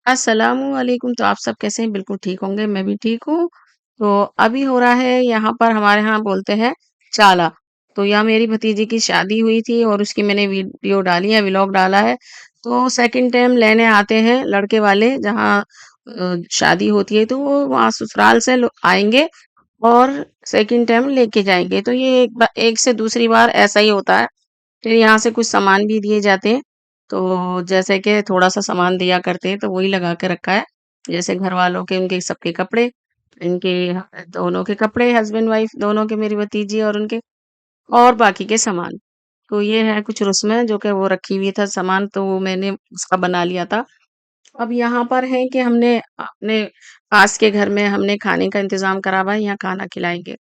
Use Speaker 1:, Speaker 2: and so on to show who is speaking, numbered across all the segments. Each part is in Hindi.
Speaker 1: अस्सलामुअलैकुम। तो आप सब कैसे हैं? बिल्कुल ठीक होंगे, मैं भी ठीक हूँ। तो अभी हो रहा है यहाँ पर हमारे यहाँ बोलते हैं चाला। तो यहाँ मेरी भतीजी की शादी हुई थी और उसकी मैंने वीडियो डाली है, व्लॉग डाला है। तो सेकंड टाइम लेने आते हैं लड़के वाले जहाँ शादी होती है तो वो वहाँ ससुराल से आएंगे और सेकंड टाइम लेके जाएंगे। तो ये एक से दूसरी बार ऐसा ही होता है। फिर यहाँ से कुछ सामान भी दिए जाते हैं। तो जैसे कि थोड़ा-सा सामान दिया करते हैं तो वही लगा के रखा है। जैसे घर वालों के उनके सबके कपड़े, इनके दोनों के कपड़े हस्बैंड वाइफ दोनों के, मेरी भतीजी और उनके, और बाकी के सामान। तो ये है कुछ रस्में जो कि वो रखी हुई था सामान, तो वो मैंने उसका बना लिया था। अब यहाँ पर है कि हमने अपने पास के घर में हमने खाने का इंतज़ाम करा हुआ है, यहाँ खाना खिलाएँगे।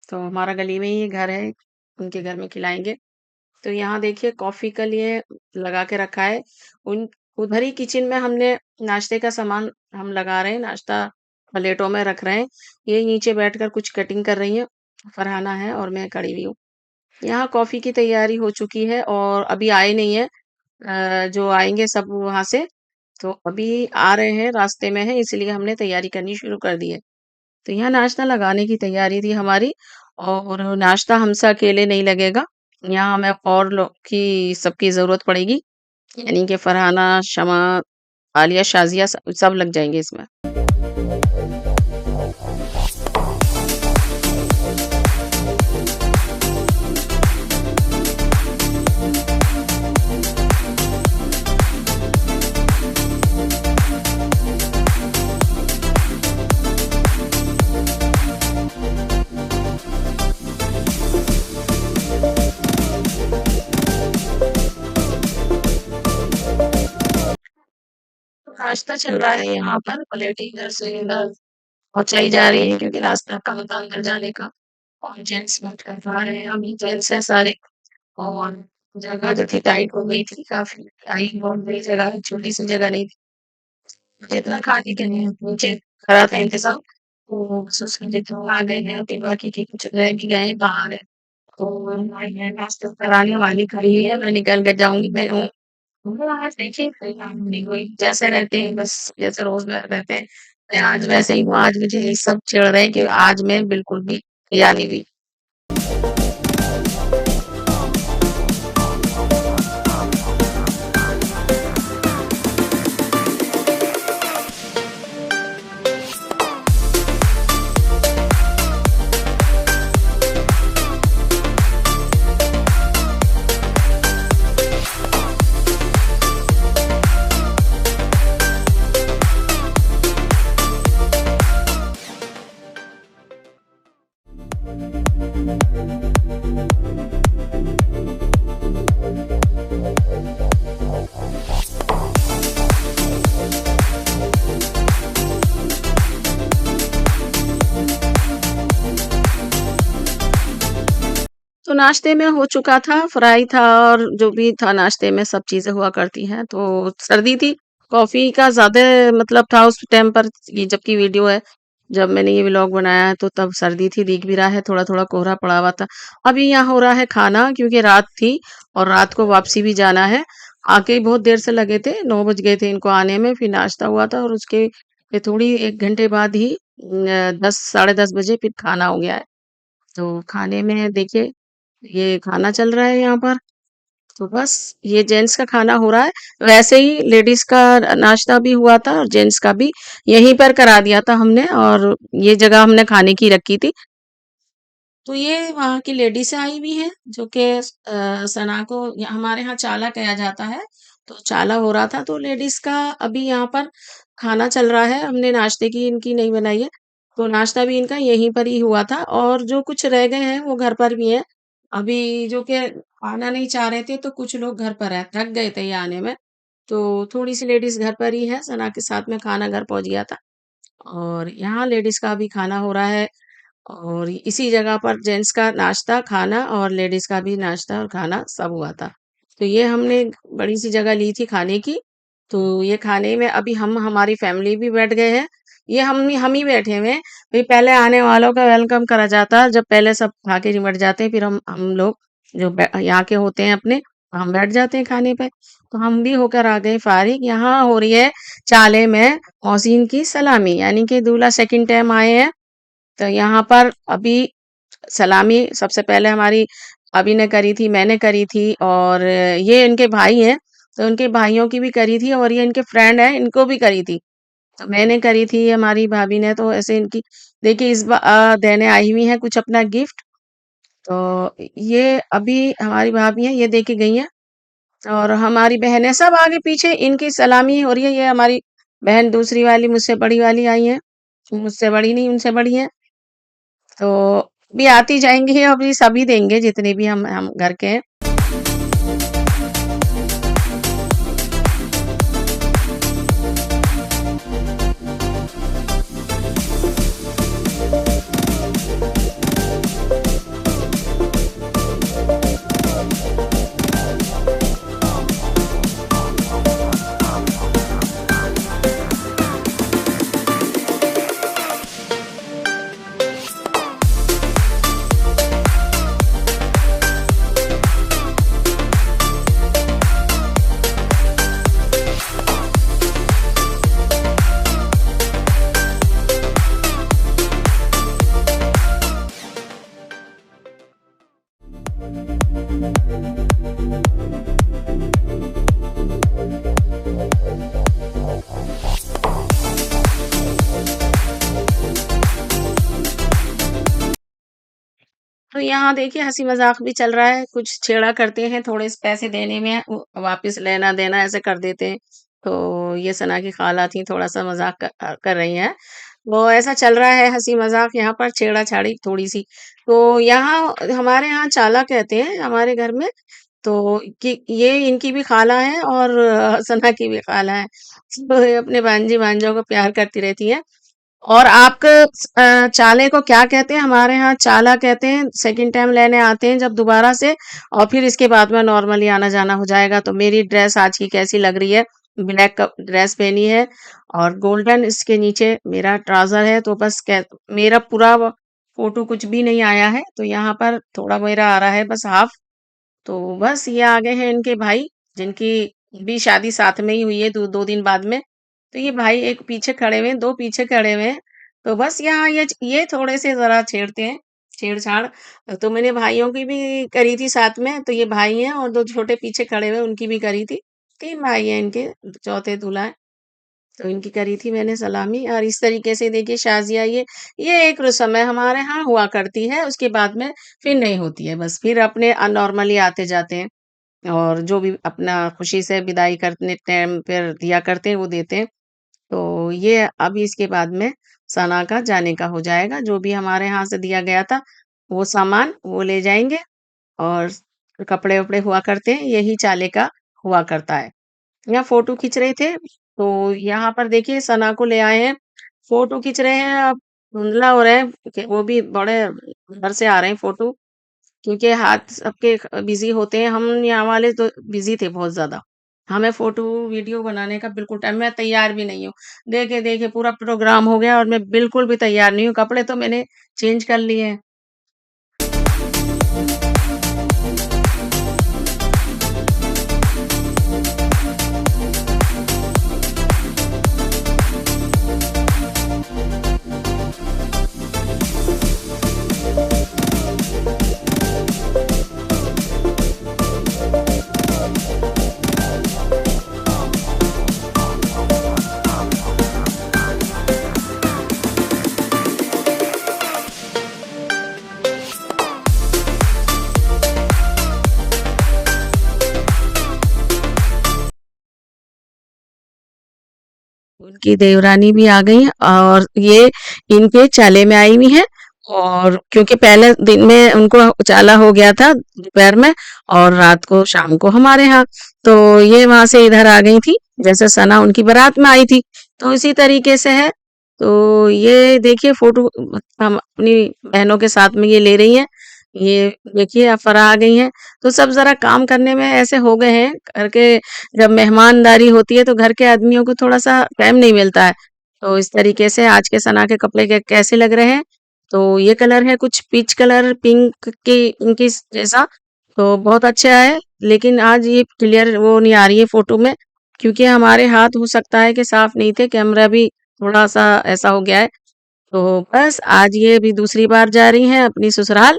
Speaker 1: तो हमारा गली में ही घर है, उनके घर में खिलाएँगे। तो यहाँ देखिए कॉफ़ी के लिए लगा के रखा है। उन उधर ही किचन में हमने नाश्ते का सामान हम लगा रहे हैं, नाश्ता प्लेटों में रख रहे हैं। ये नीचे बैठकर कुछ कटिंग कर रही हैं, फरहाना है और मैं खड़ी हुई हूँ। यहाँ कॉफ़ी की तैयारी हो चुकी है और अभी आए नहीं है। जो आएँगे सब वहाँ से, तो अभी आ रहे हैं, रास्ते में हैं, इसलिए हमने तैयारी करनी शुरू कर दी है। तो यहाँ नाश्ता लगाने की तैयारी थी हमारी, और नाश्ता हमसे अकेले नहीं लगेगा। यहाँ हमें और लोग की सबकी ज़रूरत पड़ेगी, यानी कि फरहाना, शमा, आलिया, शाज़िया सब लग जाएँगे इसमें। नाश्ता चल रहा है यहाँ पर, प्लेट इधर से उधर पहुँचाई जा रही है क्योंकि रास्ता कम था अंदर जाने का, और जेंट्स वेट कर पा रहे हैं, अभी जेंट्स हैं सारे। और जगह जो थी टाइट हो गई थी काफ़ी, टाइट बहुत बड़ी जगह है, छोटी-सी जगह नहीं थी। जितना खाने के लिए नीचे करा था इंतज़ाम, तो बस उसमें जितना आ गए हैं, फिर बाकी के कुछ रह भी गए हैं, बाहर है। तो मैं नाश्ता कराने वाली खड़ी है, मैं निकल के जाऊँगी, मैं आज देखिए तैयार नहीं हुई, जैसे रहते हैं बस, जैसे रोज़ रहते हैं, मैं आज वैसे ही हूँ। आज मुझे ये सब चिढ़ रहे हैं कि आज मैं बिल्कुल भी तैयार नहीं हुई। तो नाश्ते में हो चुका था, फ्राई था और जो भी था नाश्ते में सब चीज़ें हुआ करती हैं। तो सर्दी थी, कॉफ़ी का ज़्यादा मतलब था उस टाइम पर, ये जबकि वीडियो है, जब मैंने ये व्लॉग बनाया है तो तब सर्दी थी, दिख भी रहा है, थोड़ा-थोड़ा कोहरा पड़ा हुआ था। अभी यहाँ हो रहा है खाना क्योंकि रात थी और रात को वापसी भी जाना है। आके ही बहुत देर से लगे थे, 9 बज गए थे इनको आने में, फिर नाश्ता हुआ था और उसके फिर थोड़ी 1 घंटे बाद ही 10 साढ़े 10 बजे फिर खाना हो गया है। तो खाने में देखिए ये खाना चल रहा है यहाँ पर। तो बस ये जेंट्स का खाना हो रहा है। वैसे ही लेडीज का नाश्ता भी हुआ था और जेंट्स का भी यहीं पर करा दिया था हमने, और ये जगह हमने खाने की रखी थी। तो ये वहाँ की लेडीज आई हुई हैं जो कि सना को हमारे यहाँ चाला कहा जाता है। तो चाला हो रहा था तो लेडीज का अभी यहाँ पर खाना चल रहा है। हमने नाश्ते की इनकी नहीं बनाई है, तो नाश्ता भी इनका यहीं पर ही हुआ था, और जो कुछ रह गए हैं वो घर पर भी हैं। अभी जो कि आना नहीं चाह रहे थे तो कुछ लोग घर पर है, थक गए थे ये आने में। तो थोड़ी सी लेडीज घर पर ही है, सना के साथ में खाना घर पहुंच गया था, और यहाँ लेडीज का अभी खाना हो रहा है। और इसी जगह पर जेंट्स का नाश्ता, खाना और लेडीज़ का भी नाश्ता और खाना सब हुआ था। तो ये हमने बड़ी-सी जगह ली थी खाने की, तो ये खाने में अभी हम हमारी फैमिली भी बैठ गए हैं। ये हम ही बैठे हुए हैं। भई पहले आने वालों का वेलकम करा जाता है, जब पहले सब खा के निमट जाते हैं, फिर हम लोग जो यहाँ के होते हैं अपने, हम बैठ जाते हैं खाने पे। तो हम भी होकर आ गए फारिग। यहाँ हो रही है चाले में मौसीन की सलामी, यानी कि दूल्हा सेकंड टाइम आए हैं। तो यहाँ पर अभी सलामी सबसे पहले हमारी अभी ने करी थी, मैंने करी थी, और ये इनके भाई हैं, तो उनके भाइयों की भी करी थी, और ये इनके फ्रेंड हैं, इनको भी करी थी। तो मैंने करी थी, हमारी भाभी ने, तो ऐसे इनकी देखिए इस बार देने आई हुई है कुछ अपना गिफ्ट। तो ये अभी हमारी भाभी हैं, ये दे के गई हैं, और हमारी बहनें सब आगे पीछे इनकी सलामी हो रही है। ये हमारी बहन दूसरी वाली मुझसे बड़ी वाली आई हैं, मुझसे बड़ी नहीं उनसे बड़ी हैं। तो भी आती जाएंगी, अभी सभी देंगे जितने भी हम घर के हैं। तो यहाँ देखिए हंसी मजाक भी चल रहा है, कुछ छेड़ा करते हैं, थोड़े से पैसे देने में वापस लेना देना ऐसे कर देते हैं। तो ये सना की खाला थी, थोड़ा सा मजाक कर रही हैं। वो ऐसा चल रहा है हंसी मजाक यहाँ पर, छेड़ा छाड़ी थोड़ी सी। तो यहाँ हमारे यहाँ चाला कहते हैं हमारे घर में। तो कि ये इनकी भी खाला है, और सना की भी खाला है। तो ये अपने भांजी भांजों को प्यार करती रहती है। और आप चाले को क्या कहते हैं? हमारे यहाँ चाला कहते हैं, सेकंड टाइम लेने आते हैं जब दोबारा से, और फिर इसके बाद में नॉर्मली आना जाना हो जाएगा। तो मेरी ड्रेस आज की कैसी लग रही है? ब्लैक ड्रेस पहनी है, और गोल्डन इसके नीचे मेरा ट्राउजर है। तो बस मेरा पूरा फोटो कुछ भी नहीं आया है, तो यहाँ पर थोड़ा मेरा आ रहा है बस हाफ। तो बस ये आ गए हैं इनके भाई, जिनकी भी शादी साथ में ही हुई है, दो 2 दिन बाद में। तो ये भाई एक पीछे खड़े हुए हैं, 2 पीछे खड़े हुए हैं। तो बस यहाँ ये थोड़े से ज़रा छेड़ते हैं, छेड़-छाड़। तो मैंने भाइयों की भी करी थी साथ में, तो ये भाई हैं, और 2 छोटे पीछे खड़े हुए उनकी भी करी थी। 3 भाई हैं इनके, चौथे दूल्हा है। तो इनकी करी थी मैंने सलामी, और इस तरीके से देखिए शाज़िया ये एक रस्म है हमारे यहाँ हुआ करती है, उसके बाद में फिर नहीं होती है, बस फिर अपने नॉर्मली आते-जाते हैं, और जो भी अपना खुशी से विदाई करने टाइम फिर दिया करते हैं वो देते हैं। तो ये अभी इसके बाद में सना का जाने का हो जाएगा, जो भी हमारे यहाँ से दिया गया था वो सामान वो ले जाएँगे, और कपड़े-वपड़े हुआ करते हैं, यही चाले का हुआ करता है। यहाँ फ़ोटो खींच रहे थे, तो यहाँ पर देखिए सना को ले आए हैं, फ़ोटो खींच रहे हैं। अब धुंधला हो रहा है कि वो भी बड़े घर से आ रहे हैं फ़ोटो, क्योंकि हाथ सबके बिज़ी होते हैं, हम यहाँ वाले तो बिज़ी थे बहुत ज़्यादा। हमें फ़ोटो, वीडियो बनाने का बिल्कुल टाइम, मैं तैयार भी नहीं हूँ। देखे-देखे पूरा प्रोग्राम हो गया, और मैं बिल्कुल भी तैयार नहीं हूँ, कपड़े तो मैंने चेंज कर लिए हैं। उनकी देवरानी भी आ गई हैं, और ये इनके चाले में आई हुई हैं। और क्योंकि पहले दिन में उनको चाला हो गया था दोपहर में, और रात को शाम को हमारे यहाँ, तो ये वहां से इधर आ गई थी, जैसे सना उनकी बारात में आई थी, तो इसी तरीके से है। तो ये देखिए फोटो हम अपनी बहनों के साथ में ये ले रही हैं। ये देखिए अफरा आ गई हैं। तो सब जरा काम करने में ऐसे हो गए हैं करके, जब मेहमानदारी होती है तो घर के आदमियों को थोड़ा-सा टाइम नहीं मिलता है। तो इस तरीके से आज के सना के कपड़े कैसे लग रहे हैं? तो ये कलर है कुछ पीच कलर, पिंक की जैसा। तो बहुत अच्छा है, लेकिन आज ये क्लियर वो नहीं आ रही है फ़ोटो में, क्योंकि हमारे हाथ हो सकता है कि साफ़ नहीं थे, कैमरा भी थोड़ा-सा ऐसा हो गया है। तो बस आज ये भी दूसरी बार जा रही हैं अपनी ससुराल।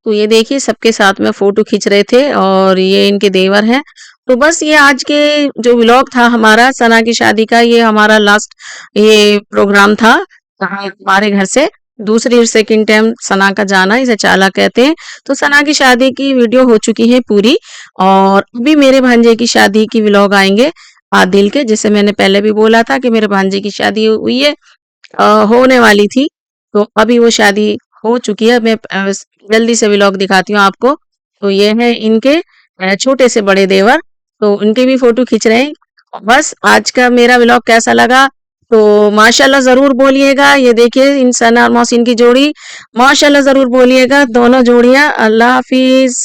Speaker 1: तो ये देखिए सबके साथ में फ़ोटो खींच रहे थे और ये इनके देवर हैं। तो बस ये आज के जो व्लॉग था हमारा सना की शादी का, ये हमारा लास्ट ये प्रोग्राम था हमारे घर से दूसरी और सेकंड टाइम सना का जाना, इसे चाला कहते हैं। तो सना की शादी की वीडियो हो चुकी है पूरी, और अभी मेरे भांजे की शादी की व्लॉग आएंगे आदिल के, जैसे मैंने पहले भी बोला था कि मेरे भांजे की शादी हुई है, होने वाली थी, तो अभी वो शादी हो चुकी है। मैं जल्दी से व्लॉग दिखाती हूँ आपको। तो ये है इनके छोटे से बड़े देवर, तो उनके भी फोटो खींच रहे हैं। बस आज का मेरा व्लॉग कैसा लगा तो माशाल्लाह जरूर बोलिएगा। ये देखिए इन सना और मोहसिन की जोड़ी, माशाल्लाह जरूर बोलिएगा दोनों जोड़ियां। अल्लाह हाफिज।